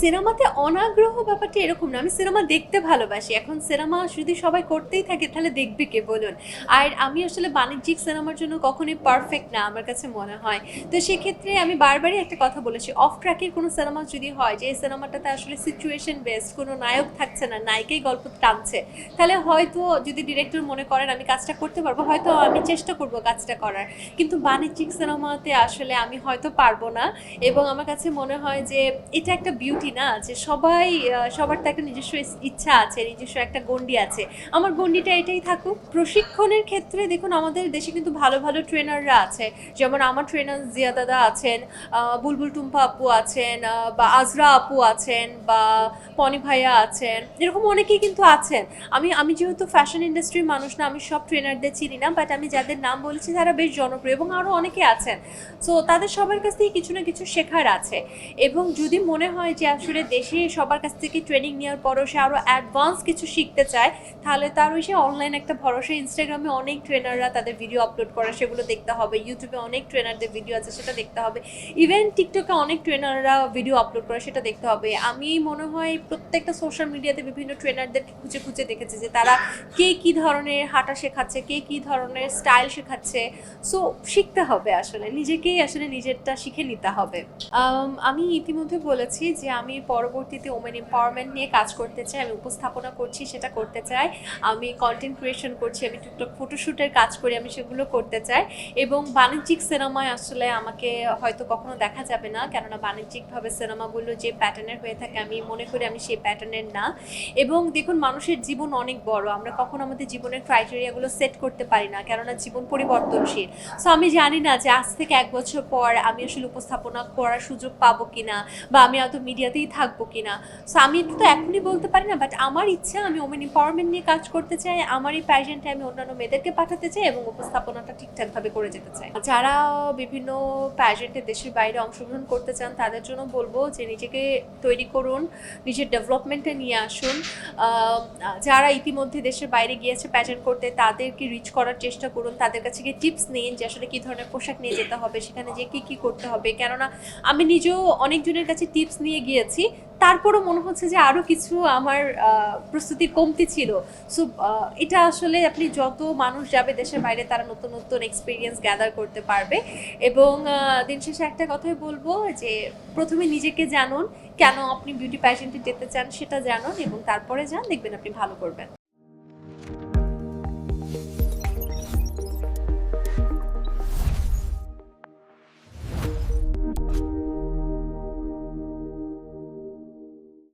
সিনেমাতে অনাগ্রহ ব্যাপারটা এরকম না। আমি সিনেমা দেখতে ভালোবাসি। এখন সিনেমা যদি সবাই করতেই থাকে তাহলে দেখবে কে বলুন? আর আমি আসলে বাণিজ্যিক সিনেমার জন্য কখনোই পারফেক্ট না আমার কাছে মনে হয়। তো সেক্ষেত্রে আমি বারবারই একটা কথা বলেছি, অফ ট্র্যাকের কোনো সিনেমা যদি হয় যে এই সিনেমাটাতে আসলে সিচুয়েশন বেসড, কোনো নায়ক থাকছে না, নায়িকাই গল্প টানছে, তাহলে হয়তো যদি ডিরেক্টর মনে করেন আমি কাজটা করতে পারবো, হয়তো আমি চেষ্টা করব কাজটা করার। কিন্তু বাণিজ্যিক সিনেমাতে আসলে আমি হয়তো পারবো না। এবং আমার কাছে মনে হয় যে এটা একটা বিউটি না, যে সবাই সবার তো একটা নিজস্ব ইচ্ছা আছে, নিজস্ব একটা গণ্ডি আছে। আমার গণ্ডিটা এটাই থাকুক। প্রশিক্ষণের ক্ষেত্রে দেখুন আমাদের দেশে কিন্তু ভালো ভালো ট্রেনাররা আছে। যেমন আমার ট্রেনার জিয়া দাদা আছেন, বুলবুল টুম্পা আপু আছেন, বা আজরা আপু আছেন, বা পনি ভাইয়া আছেন, এরকম অনেকেই কিন্তু আছেন। আমি আমি যেহেতু ফ্যাশন ইন্ডাস্ট্রির মানুষ না, আমি সব ট্রেনারদের চিনি না, বাট আমি যাদের নাম বলেছি তারা বেশ জনপ্রিয় এবং আরও অনেকে আছেন। সো তাদের সবার কাছ থেকে কিছু না কিছু শেখার আছে। এবং যদি মনে হয় যে আসলে দেশে সবার কাছ থেকে ট্রেনিং নেওয়ার পরও সে আরও অ্যাডভান্স কিছু শিখতে চায়, তাহলে তার ওই সে অনলাইন একটা ভরসা। ইনস্টাগ্রামে অনেক ট্রেনাররা তাদের ভিডিও আপলোড করে, সেগুলো দেখতে হবে। ইউটিউবে অনেক ট্রেনারদের ভিডিও আছে, সেটা দেখতে হবে। ইভেন টিকটকে অনেক ট্রেনাররা ভিডিও আপলোড করে, সেটা দেখতে হবে। আমি মনে হয় প্রত্যেকটা সোশ্যাল মিডিয়াতে বিভিন্ন ট্রেনারদেরকে খুঁজে খুঁজে দেখেছি যে তারা কে কী ধরনের হাঁটা শেখাচ্ছে, কে কী ধরনের স্টাইল শেখাচ্ছে। সো শিখতে হবে, আসলে নিজেকেই আসলে নিজেরটা শিখে নিতে হবে। আমি ইতিমধ্যে বলেছি যে আমি পরবর্তীতে ওমেন এম্পাওয়ারমেন্ট নিয়ে কাজ করতে চাই, আমি উপস্থাপনা করছি, সেটা করতে চাই। আমি কন্টেন্ট ক্রিয়েশন করছি, আমি টুকটাক ফটোশ্যুটের কাজ করি, আমি সেগুলো করতে চাই। এবং বাণিজ্যিক সিনেমায় আসলে আমাকে হয়তো কখনো দেখা যাবে না, কেননা বাণিজ্যিকভাবে সিনেমাগুলো যে প্যাটার্নের হয়ে থাকে আমি মনে করি আমি সেই প্যাটার্নের না। এবং দেখুন মানুষের জীবন অনেক বড়, আমরা কখনো আমাদের জীবনের ক্রাইটেরিয়াগুলো সেট করতে পারি না, কেননা জীবন পরিবর্তনশীল। সো আমি জানি না যে আজ থেকে 1 বছর পর আমি আসলে উপস্থাপনা করার সুযোগ পাবো কিনা, বা আমি হয়তো মিডিয়াতেই থাকবো কিনা। সো আমি তো এখনই বলতে পারি না, বাট আমার ইচ্ছা, আমি ওমেন এম্পাওয়ারমেন্ট নিয়ে কাজ করতে চাই, আমার এই প্যাজেন্টে আমি অন্যান্য মেয়েদেরকে পাঠাতে চাই এবং উপস্থাপনাটা ঠিকঠাকভাবে করে যেতে চাই। যারা বিভিন্ন প্যাজেন্টে দেশের বাইরে অংশগ্রহণ করতে চান তাদের জন্য বলবো যে নিজেকে তৈরি করুন, নিজের ডেভেলপমেন্টে নিয়ে আসুন। যারা ইতিমধ্যে দেশের বাইরে গিয়েছে প্যাজেন্ট করতে তাদেরকে রিচ করার চেষ্টা করুন, তাদের কাছে গিয়ে টিপস নিন যে আসলে কী ধরনের পোশাক নিয়ে যেতে হবে, সেখানে যে কী কী করতে হবে। কেননা আমি নিজেও অনেকজনের কাছে টিপস নিয়ে গিয়েছি, তারপরও মনে হচ্ছে যে আরও কিছু আমার প্রস্তুতির কমতি ছিল। সো এটা আসলে আপনি যত মানুষ যাবে দেশের বাইরে তারা নতুন নতুন এক্সপিরিয়েন্স গ্যাদার করতে পারবে। এবং দিন শেষে একটা কথাই বলবো যে প্রথমে নিজেকে জানুন, কেন আপনি বিউটি প্যাজেন্টে যেতে চান সেটা জানুন, এবং তারপরে যান, দেখবেন আপনি ভালো করবেন।